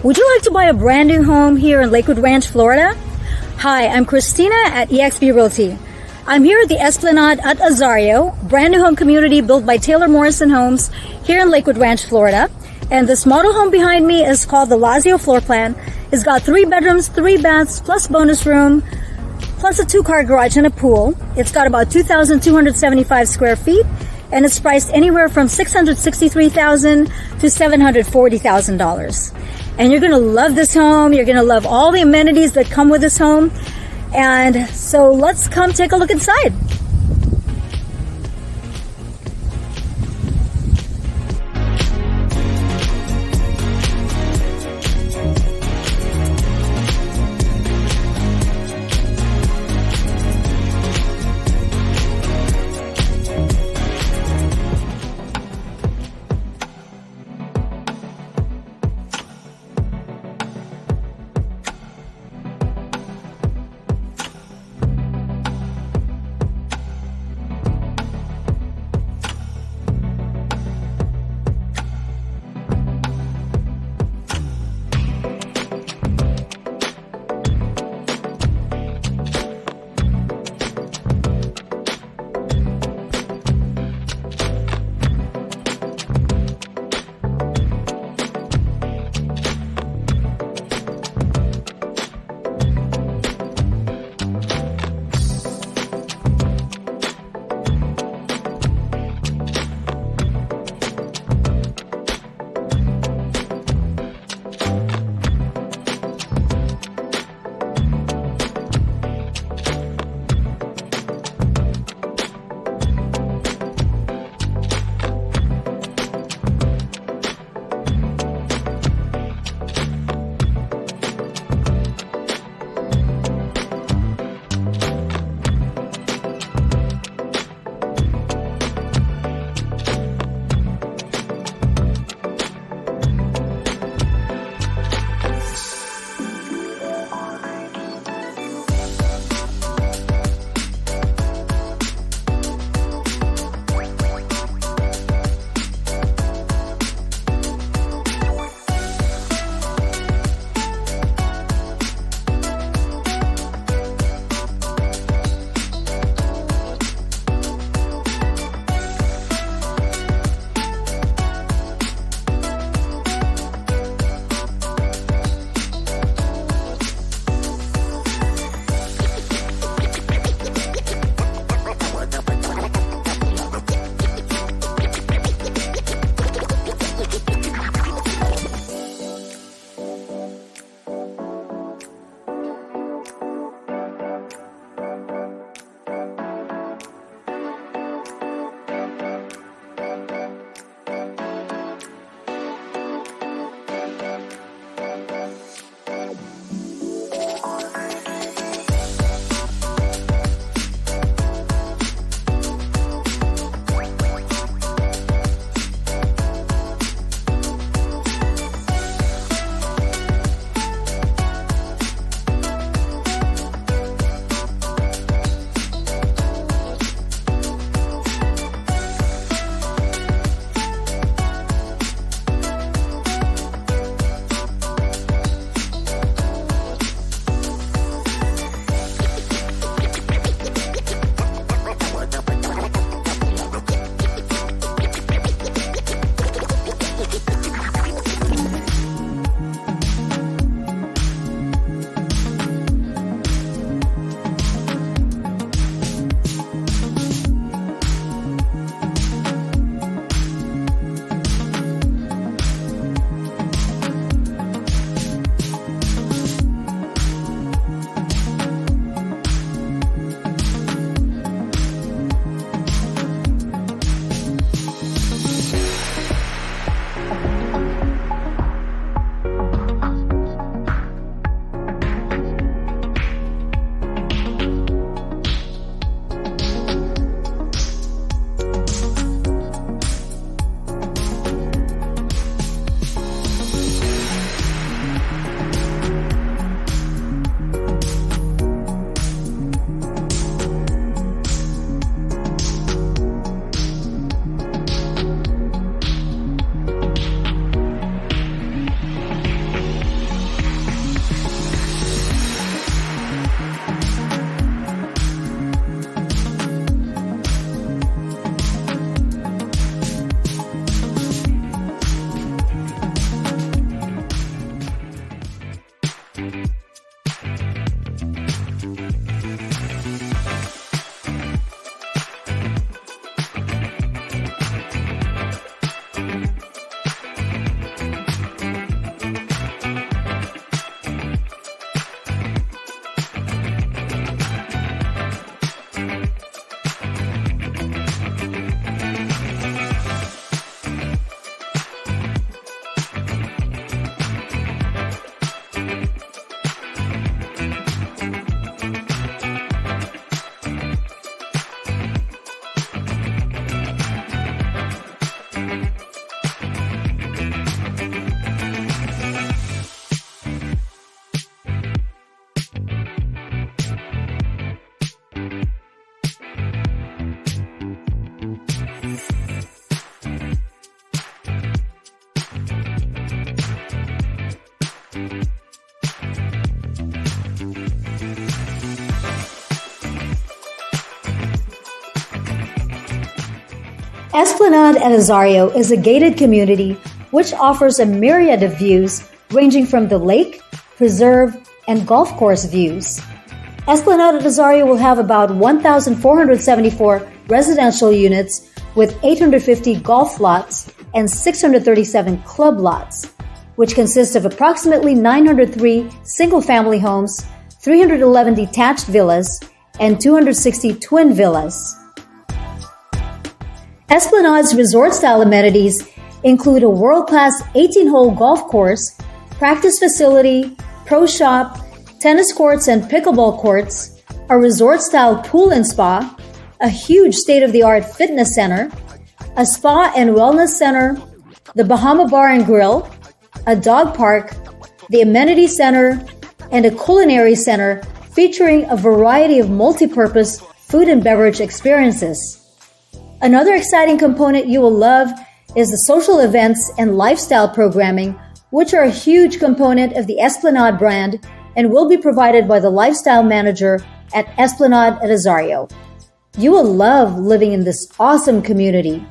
Would you like to buy a brand new home here in Lakewood Ranch, Florida? Hi, I'm Christina at EXP Realty. I'm here at the Esplanade At Azario, brand new home community built by Taylor Morrison Homes here in Lakewood Ranch, Florida. And this model home behind me is called the Lazio floor plan. It's got 3 bedrooms, 3 baths, plus bonus room, plus a 2-car garage and a pool. It's got about 2,275 square feet, and it's priced anywhere from $663,000 to $740,000. And you're going to love this home. You're going to love all the amenities that come with this home. And so let's come take a look inside. Esplanade at Azario is a gated community which offers a myriad of views ranging from the lake, preserve, and golf course views. Esplanade at Azario will have about 1,474 residential units with 850 golf lots and 637 club lots, which consist of approximately 903 single-family homes, 311 detached villas, and 260 twin villas. Esplanade's resort-style amenities include a world-class 18-hole golf course, practice facility, pro shop, tennis courts and pickleball courts, a resort-style pool and spa, a huge state-of-the-art fitness center, a spa and wellness center, the Bahama Bar and Grill, a dog park, the amenity center, and a culinary center featuring a variety of multi-purpose food and beverage experiences. Another exciting component you will love is the social events and lifestyle programming, which are a huge component of the Esplanade brand and will be provided by the lifestyle manager at Esplanade at Azario. You will love living in this awesome community.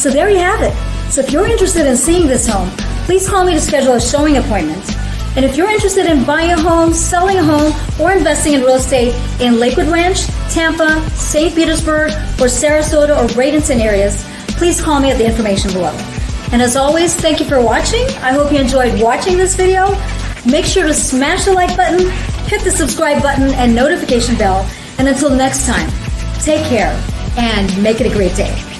So there you have it. So if you're interested in seeing this home, please call me to schedule a showing appointment. And if you're interested in buying a home, selling a home, or investing in real estate in Lakewood Ranch, Tampa, St. Petersburg, or Sarasota or Bradenton areas, please call me at the information below. And as always, thank you for watching. I hope you enjoyed watching this video. Make sure to smash the like button, hit the subscribe button and notification bell. And until next time, take care and make it a great day.